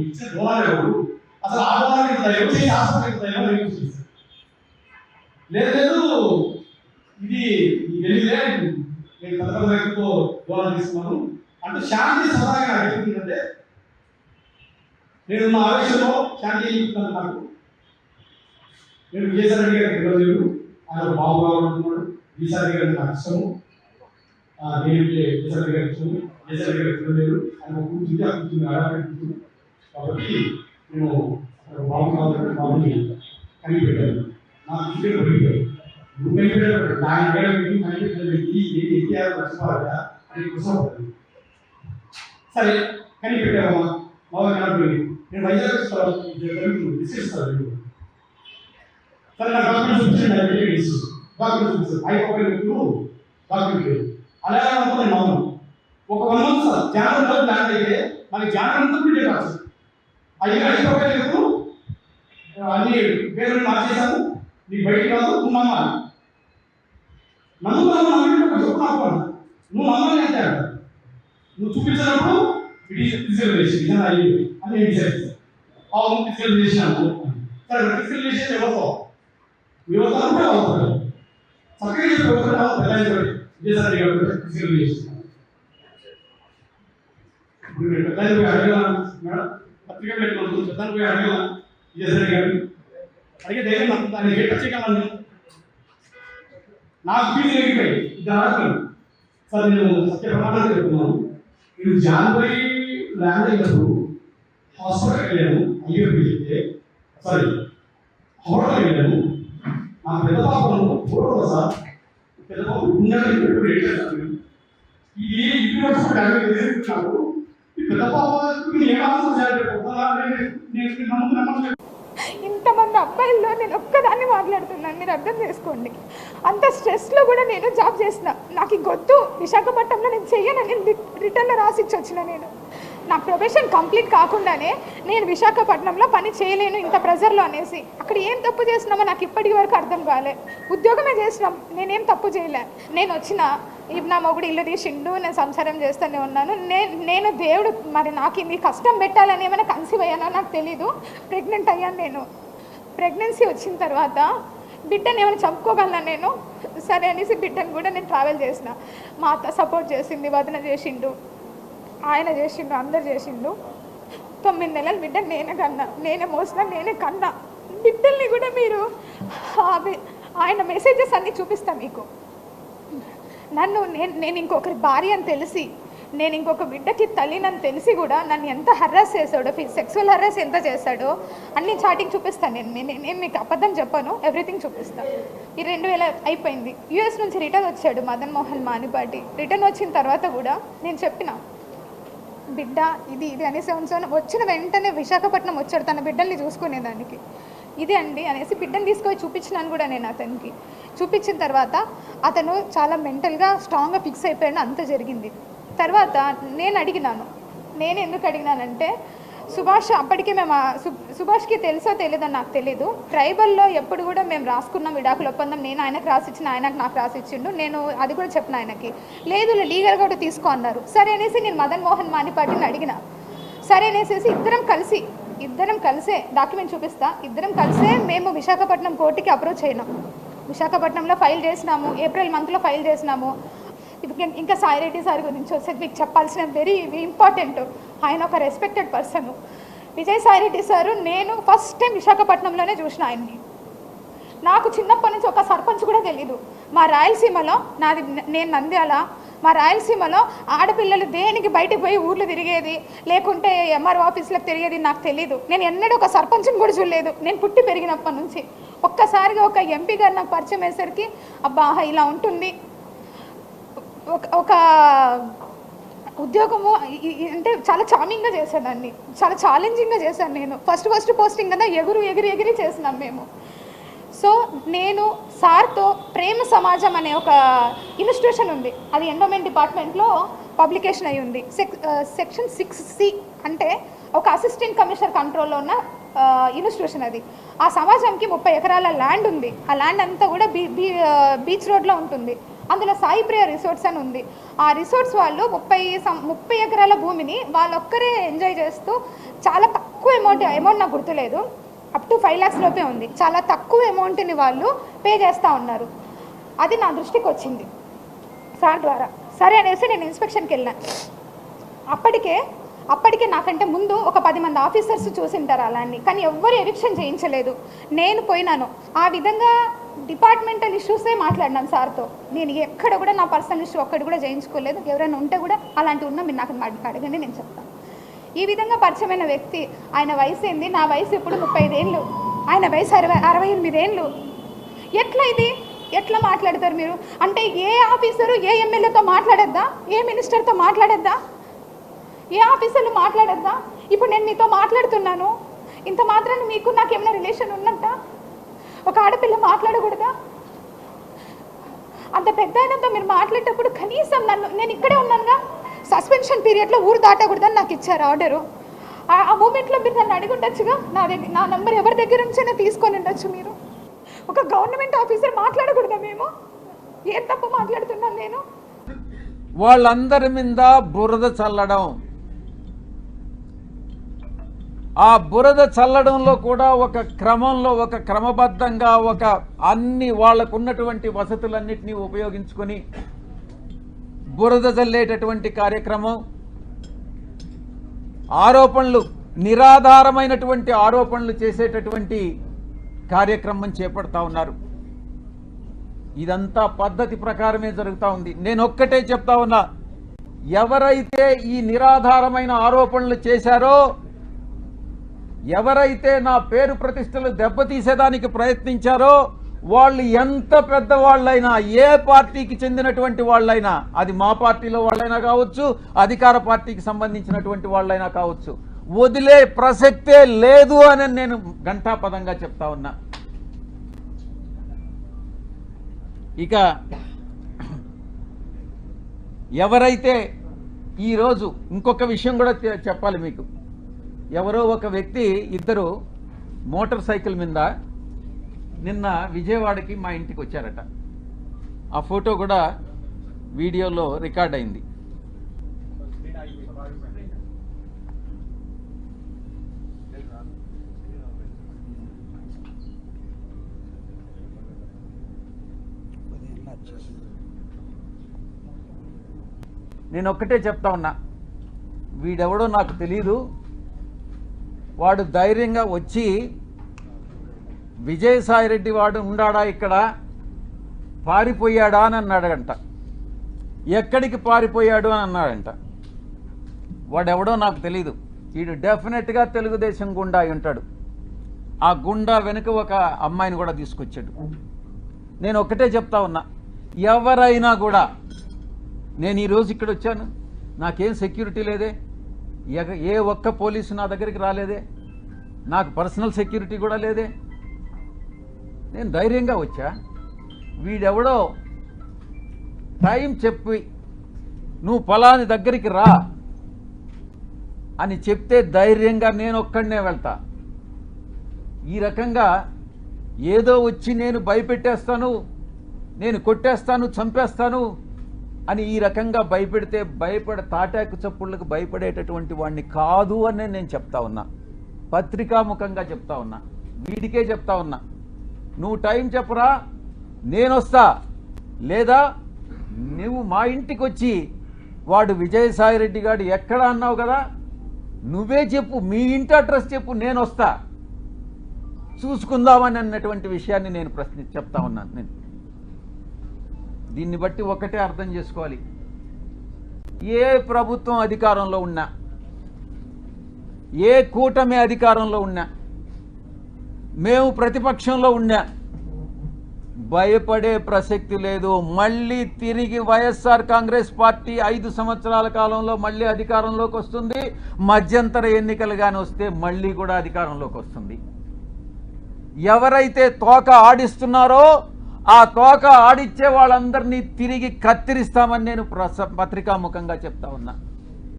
ఇచ్చిన డోనర్ ఎవరు, అసలు ఆ డోనర్ ఎవరు చేసి ఆస్పత్రి లేదు లేదు ఇది వెళ్ళిదే నేను పథకం రైతుతో డోనర్ తీసుకున్నాను అంటే శాంతి సదాగా చెప్తుందంటే నేను మా ఆవేశంలో శాంతి చెప్తున్నాను. నాకు నేను విజయసాయి రెడ్డి గారికి ఇవ్వలేదు, ఆయన బాబు కావాలనుకున్నాడు. విజయసాయి గారికి నాకు ఇష్టము, నేను విజయసాయి గారికి ఇష్టము, విజయసాయి గారికి ఇవ్వలేదు. ఆయన కూర్చుంటే ఆ కూర్చుంది ఆడాడుతుంది కాబట్టి నేను బాబు కావాలంటే బాబుని కనిపెట్టాను. నాకు ఇంటికి పడిపోయాడు, నువ్వు కనిపెట్టాడు నా ఏళ్ళ కనిపెట్టిన వ్యక్తి ఏది ఎక్కారో నష్టపోవాలా అని కుసపడుతుంది. సరే కనిపెట్టావమ్మా బాగా కనపడింది, నేను వైజాగ్ విశ్లేషిస్తాను. సరే నా డాక్యుమెంట్స్ వచ్చింది, డాక్యుమెంట్స్ చూపిస్తాను, అయిపోయిన వ్యక్తులు డాక్యుమెంట్ అలాగే నేను నమ్మను. ఒక 1 month సార్ జనవరిలో ప్లాన్ అయితే మనకి జనవరి అంతా పీరియడ్ రావచ్చు. అయిపోయిన వ్యక్తులు అన్ని పేర్లు మార్చేసాము, నీకు బయటికి రాదు, నువ్వు నమ్మాలి. నమ్ముతాను నమ్మినప్పుడు చెప్పు నాకు నువ్వు నమ్మాలి అంటే నువ్వు చూపించినప్పుడు ఇట్ ఈస్ ఫిజికల్ రిలేషన్ అయ్యింది అని నేను డిసైడ్ చేశాను. అవును ఫిజికల్ రిలేషన్ అనుకో. సరే ఫిజికల్ రిలేషన్ ఎవరితో యువత కూడా అవుతాడు చక్కగా చెప్పి విజయసాయి గారు ఫిజికల్ రిలేషన్ ఇప్పుడు నేను పెద్దాన్ని పోయి అడగలను మేడం, పత్రిక పెట్టుకోవచ్చు, పెద్దాన్ని పోయి అడగలను విజయసాయి గారు అడిగే ధైర్యం నాకు దాన్ని టచ్ చేయగలను. నాకు ఫీజు ఎగిపోయి ఇది అడగలను. సార్ నేను సత్య ప్రమాణాలు చెప్తున్నాను, నేను జాన్వరి ల్యాండ్ అయినప్పుడు హాస్పిటల్కి వెళ్ళాను, ఐఎఫ్పి చెప్తే సారీ హోటల్కి వెళ్ళాను. నా పెద్ద పాపను ఫోటో సార్ పెద్ద పాప ఉండడానికి ఇది ఇప్పుడు నాకు ఈ పెద్ద పాప ఇంతమంది అబ్బాయిల్లో నేను ఒక్కదాన్ని మాట్లాడుతున్నాను, మీరు అర్థం చేసుకోండి. అంత స్ట్రెస్లో కూడా నేను జాబ్ చేసిన, నాకు ఇంకొద్దు విశాఖపట్నంలో నేను చెయ్యను, నేను రిటర్న్లో రాసిచ్చి వచ్చిన. నేను నా ప్రొఫెషన్ కంప్లీట్ కాకుండానే నేను విశాఖపట్నంలో పని చేయలేను ఇంత ప్రెజర్లో అనేసి. అక్కడ ఏం తప్పు చేసినామో నాకు ఇప్పటి వరకు అర్థం కాలే. ఉద్యోగమే చేసినాం, నేనేం తప్పు చేయలే. నేను వచ్చిన నా మొగుడు ఇల్లు తీసిండు, నేను సంసారం చేస్తూనే ఉన్నాను. నేను దేవుడు మరి నాకు ఇది కష్టం పెట్టాలని ఏమైనా కన్సీవ్ అయ్యానో నాకు తెలీదు. ప్రెగ్నెంట్ అయ్యాను. నేను ప్రెగ్నెన్సీ వచ్చిన తర్వాత బిడ్డను ఏమైనా చంపుకోగలను నేను, సరే అనేసి బిడ్డను కూడా నేను ట్రావెల్ చేసిన. మా అత్త సపోర్ట్ చేసింది, వదిన చేసిండు, ఆయన చేసిండు, అందరు చేసిండు. 9 నెలలు బిడ్డ నేనే కన్నా, నేనే మోసిన, నేనే కన్నా. బిడ్డల్ని కూడా మీరు ఆయన మెసేజెస్ అన్నీ చూపిస్తాను మీకు. నేను ఇంకొకరి భార్య అని తెలిసి, నేను ఇంకొక బిడ్డకి తల్లినని తెలిసి కూడా నన్ను ఎంత హర్రాస్ చేశాడో, సెక్సువల్ హర్రాస్ ఎంత చేశాడో అన్ని చాటింగ్ చూపిస్తాను. నేను మీకు అబద్ధం చెప్పాను, ఎవ్రీథింగ్ చూపిస్తాను. ఈ 2000 అయిపోయింది. యూఎస్ నుంచి రిటర్న్ వచ్చాడు మదన్ మోహన్ మానిపాటి. రిటర్న్ వచ్చిన తర్వాత కూడా నేను చెప్పిన బిడ్డ ఇది అనేసి వచ్చిన వెంటనే విశాఖపట్నం వచ్చాడు తన బిడ్డల్ని చూసుకునేదానికి. ఇది అండి అనేసి బిడ్డను తీసుకొని చూపించినాను కూడా నేను అతనికి. చూపించిన తర్వాత అతను చాలా మెంటల్గా స్ట్రాంగ్గా ఫిక్స్ అయిపోయాడు. అంత జరిగింది. తర్వాత నేను అడిగినాను, నేను ఎందుకు అడిగినానంటే సుభాష్ అప్పటికే మేము సుభాష్కి తెలుసో తెలియదని నాకు తెలీదు. ట్రైబల్లో ఎప్పుడు కూడా మేము రాసుకున్నాం విడాకుల ఒప్పందం. నేను ఆయనకు రాసిచ్చిన, ఆయనకు నాకు రాసిచ్చిండు. నేను అది కూడా చెప్పిన ఆయనకి. లేదు లీగల్గా కూడా తీసుకో అన్నారు. సరే అనేసి నేను మదన్ మోహన్ మానిపాటిని అడిగిన. సరే అనేసి ఇద్దరం కలిసే డాక్యుమెంట్ చూపిస్తా, ఇద్దరం కలిసే మేము విశాఖపట్నం కోర్టుకి అప్రోచ్ అయినాం. విశాఖపట్నంలో ఫైల్ చేసినాము, ఏప్రిల్ మంత్లో ఫైల్ చేసినాము. ఇంకా సాయి రెడ్డి సార్ గురించి వస్తే మీకు చెప్పాల్సిన వెరీ ఇంపార్టెంట్. ఆయన ఒక respected person. Vijayasai Reddy sir నేను ఫస్ట్ టైం విశాఖపట్నంలోనే చూసిన ఆయన్ని. నాకు చిన్నప్పటి నుంచి ఒక సర్పంచ్ కూడా తెలీదు. మా రాయలసీమలో నేను నంద్యాల, మా రాయలసీమలో ఆడపిల్లలు దేనికి బయటికి పోయి ఊర్లు తిరిగేది, లేకుంటే ఎంఆర్ఓ ఆఫీసులకు తిరిగేది నాకు తెలీదు. నేను ఎన్నడూ ఒక సర్పంచ్ని కూడా చూడలేదు నేను పుట్టి పెరిగినప్పటి నుంచి. ఒక్కసారిగా ఒక ఎంపీ గారు నాకు పరిచయం అయ్యేసరికి అబ్బా ఇలా ఉంటుంది. ఒక ఉద్యోగము అంటే చాలా చామింగ్గా చేసేదాన్ని, చాలా ఛాలెంజింగ్గా చేశాను నేను. ఫస్ట్ పోస్టింగ్ కదా ఎగిరి చేసినాం మేము. సో నేను సార్తో ప్రేమ సమాజం అనే ఒక ఇన్స్టిట్యూషన్ ఉంది, అది ఎండోమెంట్ డిపార్ట్మెంట్లో పబ్లికేషన్ అయి ఉంది. సెక్షన్ 6C అంటే ఒక అసిస్టెంట్ కమిషనర్ కంట్రోల్లో ఉన్న ఇన్స్టిట్యూషన్ అది. ఆ సమాజంకి 30 ఎకరాల ల్యాండ్ ఉంది. ఆ ల్యాండ్ అంతా కూడా బీచ్ రోడ్లో ఉంటుంది. అందులో సాయి ప్రియ రిసార్ట్స్ అని ఉంది. ఆ రిసార్ట్స్ వాళ్ళు 30 ఎకరాల భూమిని వాళ్ళొక్కరే ఎంజాయ్ చేస్తూ చాలా తక్కువ ఎక్కువ అమౌంట్ నాకు గుర్తులేదు, అప్ టు 5 lakhs లోపే ఉంది. చాలా తక్కువ అమౌంట్ని వాళ్ళు పే చేస్తూ ఉన్నారు. అది నా దృష్టికి వచ్చింది సార్ ద్వారా. సరే అనేసి నేను ఇన్స్పెక్షన్కి వెళ్ళాను. అప్పటికే నాకంటే ముందు ఒక 10 మంది ఆఫీసర్స్ చూసింటారు అలాన్ని, కానీ ఎవ్వరు ఎవిక్షన్ చేయించలేదు. నేను పోయినాను. ఆ విధంగా డిపార్ట్మెంటల్ ఇష్యూసే మాట్లాడినాను సార్తో. నేను ఎక్కడ కూడా నా పర్సనల్ ఇష్యూ ఒక్కటి కూడా చేయించుకోలేదు. ఎవరైనా ఉంటే కూడా అలాంటివి ఉన్నా మీరు నాకు అడగండి, నేను చెప్తాను. ఈ విధంగా పరిచయమైన వ్యక్తి, ఆయన వయసు ఏంది, నా వయసు ఇప్పుడు 35 ఏళ్ళు, ఆయన వయసు 68 ఏళ్ళు. ఎట్లా ఇది ఎట్లా మాట్లాడతారు మీరు? అంటే ఏ ఆఫీసరు ఏ ఎమ్మెల్యేతో మాట్లాడద్దా, ఏ మినిస్టర్తో మాట్లాడద్దా, ఏ ఆఫీసర్లు మాట్లాడద్దా? ఇప్పుడు నేను మీతో మాట్లాడుతున్నాను, ఇంత మాత్రాన్ని మీకు నాకు ఏమైనా రిలేషన్ ఉన్నట్ట? ఒక ఆడపిల్ల మాట్లాడకూడదా? అంత పెద్ద అయినంత మీరు మాట్లాడేటప్పుడు కనీసం నేను ఇక్కడే ఉన్నానుగా, సస్పెన్షన్ పీరియడ్లో ఊరు దాటకూడదని నాకు ఇచ్చారు ఆర్డరు. ఆ మూమెంట్లో మీరు నన్ను అడిగి ఉండొచ్చుగా, నా నెంబర్ ఎవరి దగ్గర నుంచైనా తీసుకొని ఉండొచ్చు. మీరు ఒక గవర్నమెంట్ ఆఫీసర్ మాట్లాడకూడదా? మేము ఏం తప్పు మాట్లాడుతున్నాను నేను? వాళ్ళందరి మీద బురద చల్లడం, ఆ బురద చల్లడంలో కూడా ఒక క్రమంలో, ఒక క్రమబద్ధంగా, ఒక అన్ని వాళ్ళకు ఉన్నటువంటి వసతులన్నిటినీ ఉపయోగించుకొని బురద చల్లేటటువంటి కార్యక్రమం, ఆరోపణలు, నిరాధారమైనటువంటి ఆరోపణలు చేసేటటువంటి కార్యక్రమం చేపడతా ఉన్నారు. ఇదంతా పద్ధతి ప్రకారమే జరుగుతూ ఉంది. నేను ఒక్కటే చెప్తా ఉన్నా, ఎవరైతే ఈ నిరాధారమైన ఆరోపణలు చేశారో, ఎవరైతే నా పేరు ప్రతిష్టలు దెబ్బతీసేదానికి ప్రయత్నించారో, వాళ్ళు ఎంత పెద్దవాళ్ళైనా, ఏ పార్టీకి చెందినటువంటి వాళ్ళైనా, అది మా పార్టీలో వాళ్ళైనా కావచ్చు, అధికార పార్టీకి సంబంధించినటువంటి వాళ్ళైనా కావచ్చు, వదిలే ప్రసక్తే లేదు అని నేను ఘంటాపదంగా చెప్తా ఉన్నా. ఇక ఎవరైతే ఈరోజు ఇంకొక విషయం కూడా చెప్పాలి మీకు. ఎవరో ఒక వ్యక్తి, ఇద్దరు మోటార్ సైకిల్ మీద నిన్న విజయవాడకి మా ఇంటికి వచ్చారట. ఆ ఫోటో కూడా వీడియోలో రికార్డ్ అయింది. నేను ఒక్కటే చెప్తా ఉన్నా, వీడెవడో నాకు తెలీదు, వాడు ధైర్యంగా వచ్చి విజయసాయిరెడ్డి వాడు ఉండాడా ఇక్కడ, పారిపోయాడా అని అన్నాడంట. ఎక్కడికి పారిపోయాడు అని అన్నాడంట. వాడెవడో నాకు తెలీదు. వీడు డెఫినెట్గా తెలుగుదేశం గుండా అయి ఉంటాడు. ఆ గుండా వెనుక ఒక అమ్మాయిని కూడా తీసుకొచ్చాడు. నేను ఒక్కటే చెప్తా ఉన్నా, ఎవరైనా కూడా, నేను ఈరోజు ఇక్కడ వచ్చాను, నాకేం సెక్యూరిటీ లేదే, ఏ ఒక్క పోలీసు నా దగ్గరికి రాలేదే, నాకు పర్సనల్ సెక్యూరిటీ కూడా లేదే, నేను ధైర్యంగా వచ్చా. వీడెవడో టైం చెప్పి నువ్వు ఫలాని దగ్గరికి రా అని చెప్తే ధైర్యంగా నేను ఒక్కడనే వెళ్తా. ఈ రకంగా ఏదో వచ్చి నేను భయపెట్టేస్తాను, నేను కొట్టేస్తాను, చంపేస్తాను అని ఈ రకంగా భయపెడితే తాటాకు చప్పుళ్ళకు భయపడేటటువంటి వాడిని కాదు అని నేను చెప్తా ఉన్నా. పత్రికాముఖంగా చెప్తా ఉన్నా, వీడికే చెప్తా ఉన్నా, నువ్వు టైం చెప్పరా, నేను వస్తా, లేదా నువ్వు మా ఇంటికి వచ్చి వాడు విజయసాయిరెడ్డి గారు ఎక్కడ అన్నావు కదా, నువ్వే చెప్పు, మీ ఇంటి అడ్రస్ చెప్పు, నేను వస్తా, చూసుకుందామని అన్నటువంటి విషయాన్ని నేను చెప్తా ఉన్నాను. నేను దీన్ని బట్టి ఒకటే అర్థం చేసుకోవాలి, ఏ ప్రభుత్వం అధికారంలో ఉన్నా, ఏ కూటమి అధికారంలో ఉన్నా, మేము ప్రతిపక్షంలో ఉన్నా, భయపడే ప్రసక్తి లేదు. మళ్ళీ తిరిగి వైఎస్ఆర్ కాంగ్రెస్ పార్టీ 5 సంవత్సరాల కాలంలో మళ్ళీ అధికారంలోకి వస్తుంది. మధ్యంతర ఎన్నికలు కానీ వస్తే మళ్ళీ కూడా అధికారంలోకి వస్తుంది. ఎవరైతే తోక ఆడిస్తున్నారో ఆ తోక ఆడిచ్చే వాళ్ళందరినీ తిరిగి కత్తిరిస్తామని నేను పత్రికాముఖంగా చెప్తా ఉన్నా.